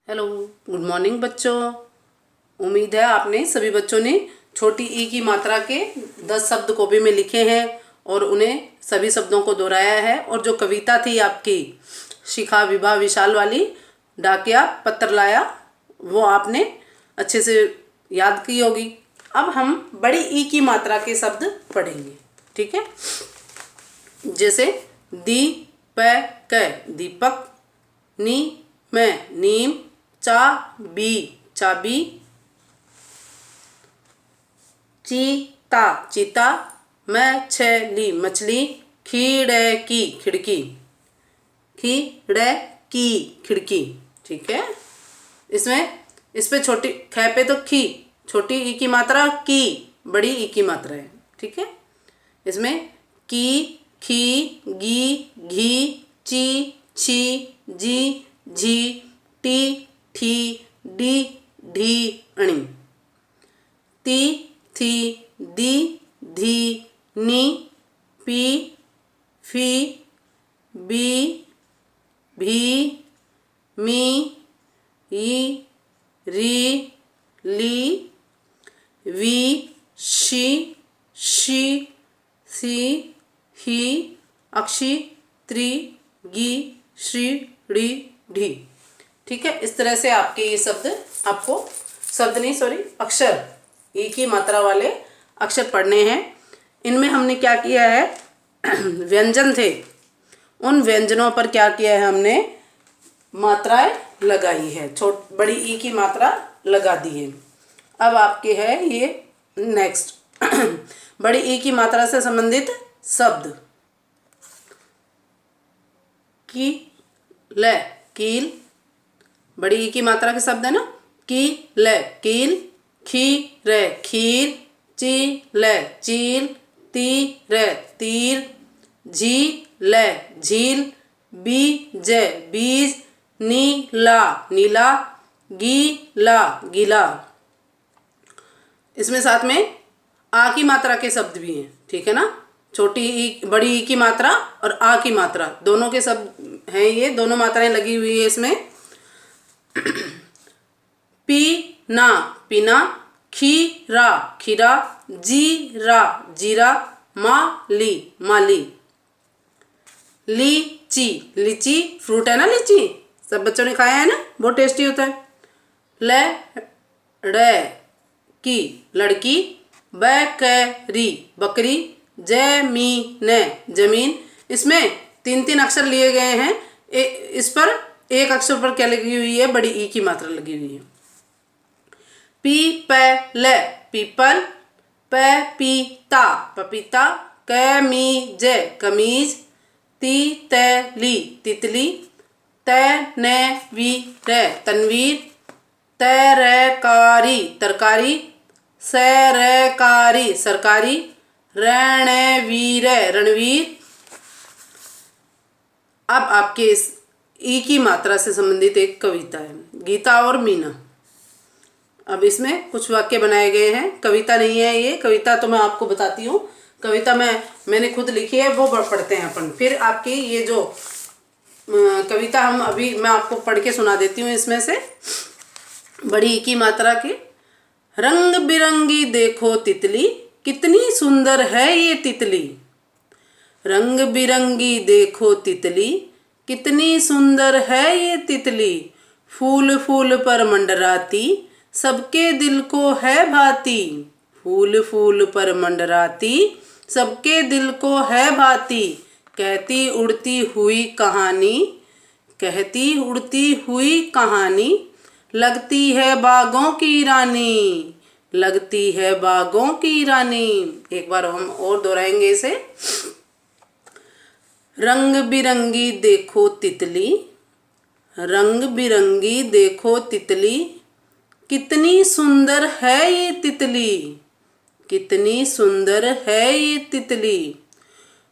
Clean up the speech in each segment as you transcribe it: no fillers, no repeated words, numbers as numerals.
Hello, good morning बच्चों। उम्मीद है आपने सभी बच्चों ने छोटी ई की मात्रा के 10 शब्द कॉपी में लिखे हैं और उन्हें सभी शब्दों को दोहराया है। और जो कविता थी आपकी शिखा विभा विशाल वाली, डाकिया पत्र लाया, वो आपने अच्छे से याद की होगी। अब हम बड़ी ई की मात्रा के शब्द पढ़ेंगे, ठीक है। जैसे दीपक, नीम, चाबी, चीता, मछली, खिड़की, ठीक है। इस पे छोटी ख पे तो खी, छोटी ई की मात्रा की, बड़ी ई की मात्रा है, ठीक है। इसमें की, खी, गी, घी, ची, छी, जी, झी, टी, ठी, डी, ढी, अणी, ती, थी, दी, धी, नी, पी, फी, बी, भी, मी, ई, री, ली, वी, शी, सी, ही, अक्षी, त्री, गी, श्री, ड़ी, ढी, ठीक है। इस तरह से आपके ये शब्द आपको अक्षर ई की मात्रा वाले अक्षर पढ़ने हैं। इनमें हमने क्या किया है, व्यंजन थे, उन व्यंजनों पर क्या किया है, हमने मात्राएं लगाई है, बड़ी ई की मात्रा लगा दी है। अब आपके है ये नेक्स्ट बड़ी ई की मात्रा से संबंधित शब्द। कील, बड़ी ई की मात्रा के शब्द है ना। कील, खीर, चील, तीर, झील, बीज, नीला, गीला। इसमें साथ में आ की मात्रा के शब्द भी हैं, ठीक है ना। छोटी ई, बड़ी ई की मात्रा और आ की मात्रा दोनों के शब्द हैं, ये दोनों मात्राएं लगी हुई है इसमें। पीना, खीरा, जीरा, माली, लीची, फ्रूट है ना, लीची सब बच्चों ने खाया है ना, बहुत टेस्टी होता है। लड़की, बकरी, जमीन। इसमें 3 अक्षर लिए गए हैं। इस पर एक अक्षर पर क्या लगी हुई है, बड़ी ई की मात्रा लगी हुई है। पीपल, पपीता, कमीज, तितली, तनवीर, तरकारी, सरकारी, रणवीर। अब आपके इस ई की मात्रा से संबंधित एक कविता है, गीता और मीना। अब इसमें कुछ वाक्य बनाए गए हैं, कविता नहीं है ये, कविता तो मैं आपको बताती हूँ। कविता मैंने खुद लिखी है, वो पढ़ते हैं अपन। फिर आपकी ये जो कविता मैं आपको पढ़ के सुना देती हूँ। इसमें से बड़ी ई की मात्रा के, रंग बिरंगी देखो तितली, कितनी सुंदर है ये तितली। रंग बिरंगी देखो तितली, कितनी सुंदर है ये तितली। फूल फूल पर मंडराती, सबके दिल को है भाती। फूल फूल पर मंडराती, सबके दिल को है भाती। कहती उड़ती हुई कहानी, लगती है बागों की रानी। एक बार हम और दोहराएंगे इसे। रंग बिरंगी देखो तितली, कितनी सुंदर है ये तितली।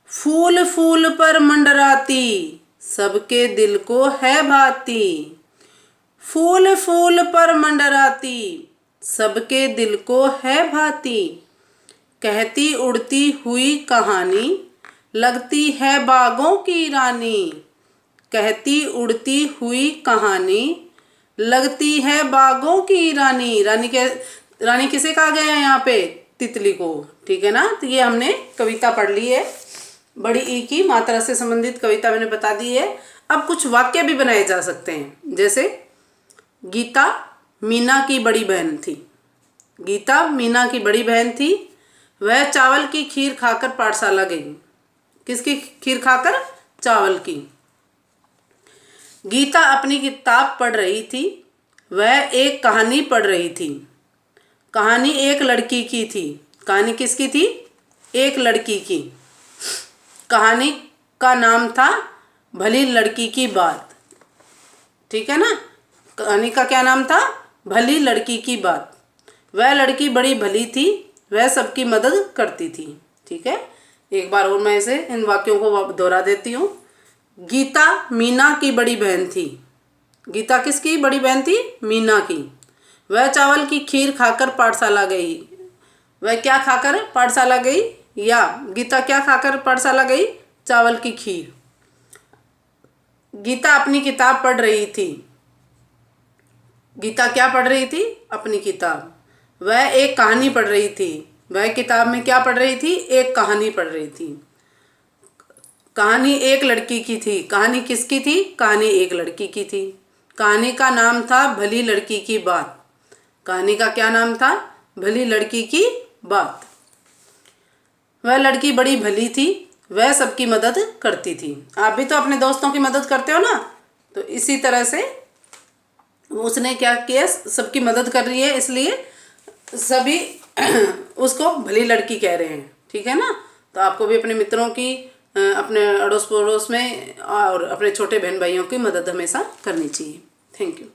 फूल फूल पर मंडराती, सबके दिल को है भाती। फूल फूल पर मंडराती, सबके दिल को है भाती। कहती उड़ती हुई कहानी, लगती है बागों की रानी। कहती उड़ती हुई कहानी, लगती है बागों की रानी। रानी किसे कहा गया है यहाँ पे? तितली को। ठीक है ना। तो ये हमने कविता पढ़ ली है। बड़ी ई की मात्रा से संबंधित कविता मैंने बता दी है। अब कुछ वाक्य भी बनाए जा सकते हैं, जैसे गीता मीना की बड़ी बहन थी। गीता मीना की बड़ी बहन थी। वह चावल की खीर खाकर पाठशाला गई। किसकी खीर खाकर? चावल की। गीता अपनी किताब पढ़ रही थी। वह एक कहानी पढ़ रही थी। कहानी एक लड़की की थी। कहानी किसकी थी? एक लड़की की। कहानी का नाम था भली लड़की की बात। ठीक है ना। कहानी का क्या नाम था? भली लड़की की बात। वह लड़की बड़ी भली थी। वह सबकी मदद करती थी। ठीक है। एक बार और मैं इसे इन वाक्यों को दोहरा देती हूँ। गीता मीना की बड़ी बहन थी। गीता किसकी बड़ी बहन थी? मीना की। वह चावल की खीर खाकर पाठशाला गई। वह क्या खाकर पाठशाला गई? या गीता क्या खाकर पाठशाला गई? चावल की खीर। गीता अपनी किताब पढ़ रही थी। गीता क्या पढ़ रही थी? अपनी किताब। वह एक कहानी पढ़ रही थी। वह किताब में क्या पढ़ रही थी? एक कहानी पढ़ रही थी। कहानी एक लड़की की थी। कहानी किसकी थी? कहानी एक लड़की की थी। कहानी का नाम था भली लड़की की बात। कहानी का क्या नाम था? भली लड़की की बात। वह लड़की बड़ी भली थी। वह सबकी मदद करती थी। आप भी तो अपने दोस्तों की मदद करते हो ना। तो इसी तरह से उसने क्या किया? सबकी मदद कर रही है, इसलिए सभी उसको भली लड़की कह रहे हैं। ठीक है ना। तो आपको भी अपने मित्रों की, अपने अड़ोस पड़ोस में और अपने छोटे बहन भाइयों की मदद हमेशा करनी चाहिए। Thank you.